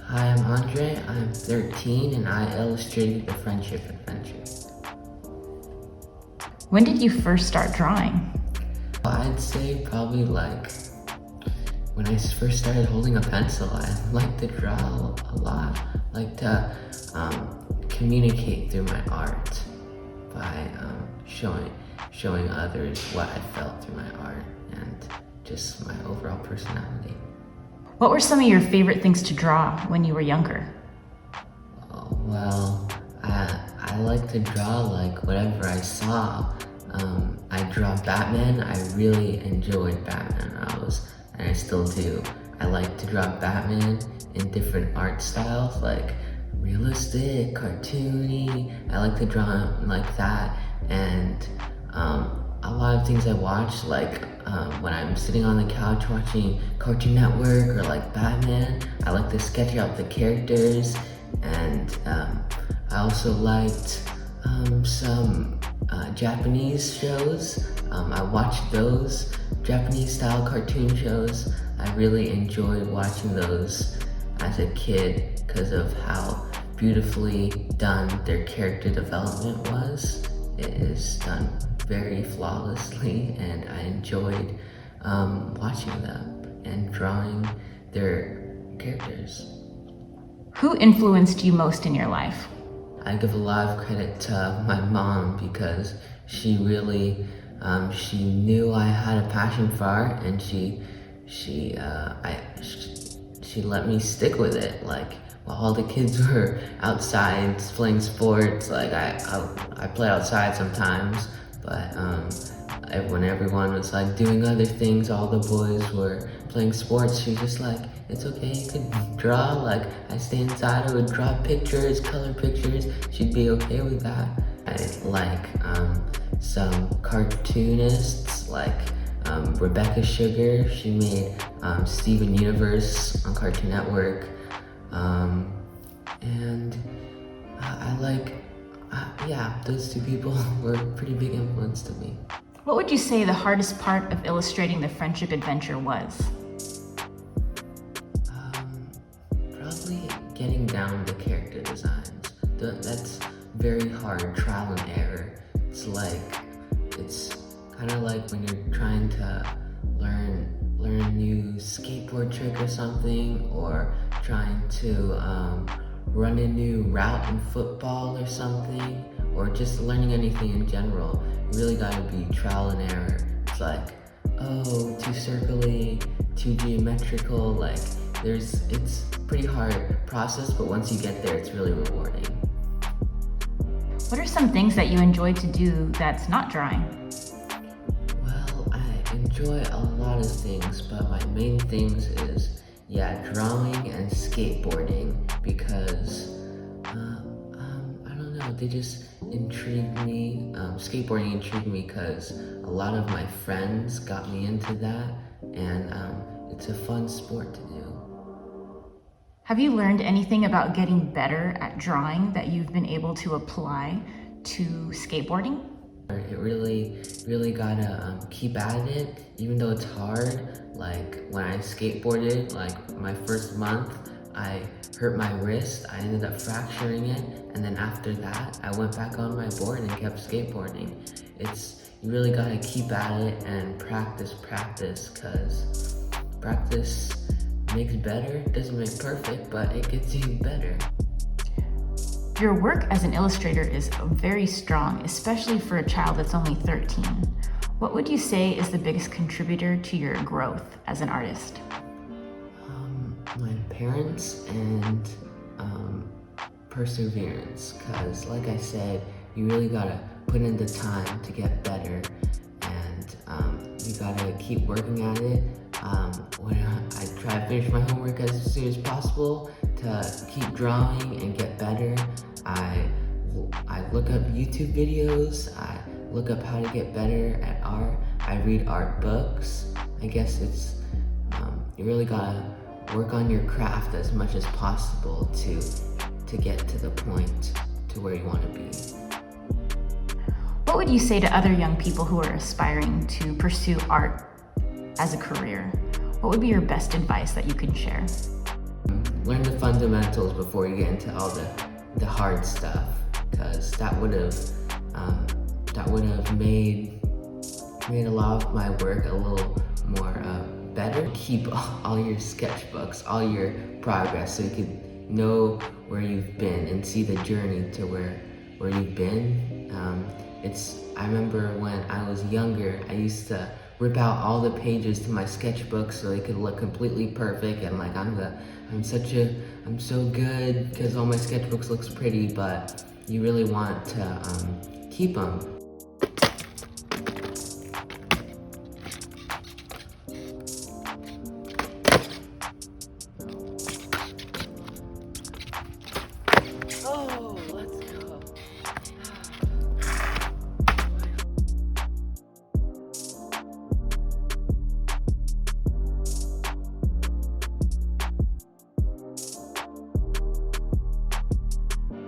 Hi, I'm Andre. I'm 13 and I illustrated the Friendship Adventure. When did you first start drawing? I'd say probably when I first started holding a pencil. I like to draw a lot. I like to communicate through my art by showing others what I felt through my art and just my overall personality. What were some of your favorite things to draw when you were younger? Well, I like to draw like whatever I saw. I draw Batman. I really enjoyed Batman and I still do. I like to draw Batman in different art styles, like realistic, cartoony. I like to draw him like that, and a lot of things I watch, like when I'm sitting on the couch watching Cartoon Network or like Batman, I like to sketch out the characters, and I also liked some Japanese shows. I watched those Japanese style cartoon shows. I really enjoyed watching those as a kid because of how beautifully done their character development was. It is done very flawlessly, and I enjoyed watching them and drawing their characters. Who influenced you most in your life? I give a lot of credit to my mom because she really, she knew I had a passion for art, and she let me stick with it. Like while all the kids were outside playing sports, like I play outside sometimes, but when everyone was like doing other things, all the boys were playing sports, she's just like, it's okay, you could draw. Like I stay inside, I would draw pictures, color pictures, she'd be okay with that. I like some cartoonists like Rebecca Sugar. She made Steven Universe on Cartoon Network, and I like, yeah, those two people were a pretty big influence to me. What would you say the hardest part of illustrating the Friendship Adventure was? Probably getting down the character designs. That's very hard, trial and error. It's kind of like when you're trying to learn a new skateboard trick or something, or trying to run a new route in football or something, or just learning anything in general. You really gotta be trial and error. It's like, oh, too circly, too geometrical, like it's pretty hard process, but once you get there, it's really rewarding. What are some things that you enjoy to do that's not drawing? Well, I enjoy a lot of things, but my main things is, drawing and skateboarding, because I don't know, they just intrigue me. Skateboarding intrigued me because a lot of my friends got me into that, and it's a fun sport to do. Have you learned anything about getting better at drawing that you've been able to apply to skateboarding? It really gotta keep at it, even though it's hard. Like when I skateboarded, like my first month, I hurt my wrist. I ended up fracturing it, and then after that, I went back on my board and kept skateboarding. You really gotta keep at it and practice, because practice makes better. Doesn't make perfect, but it gets you better. Your work as an illustrator is very strong, especially for a child that's only 13. What would you say is the biggest contributor to your growth as an artist? My parents and perseverance, because like I said, you really gotta put in the time to get better, and you gotta keep working at it. When I try to finish my homework as soon as possible to keep drawing and get better, I look up YouTube videos, I look up how to get better at art, I read art books. I guess you really gotta work on your craft as much as possible to get to the point to where you want to be. What would you say to other young people who are aspiring to pursue art as a career? What would be your best advice that you can share? learn the fundamentals before you get into all the hard stuff, because that would have made a lot of my work a little more better. Keep all your sketchbooks, all your progress, so you can know where you've been and see the journey to where you've been. I remember when I was younger, I used to rip out all the pages to my sketchbook so they could look completely perfect, and like I'm so good because all my sketchbooks looks pretty, but you really want to keep them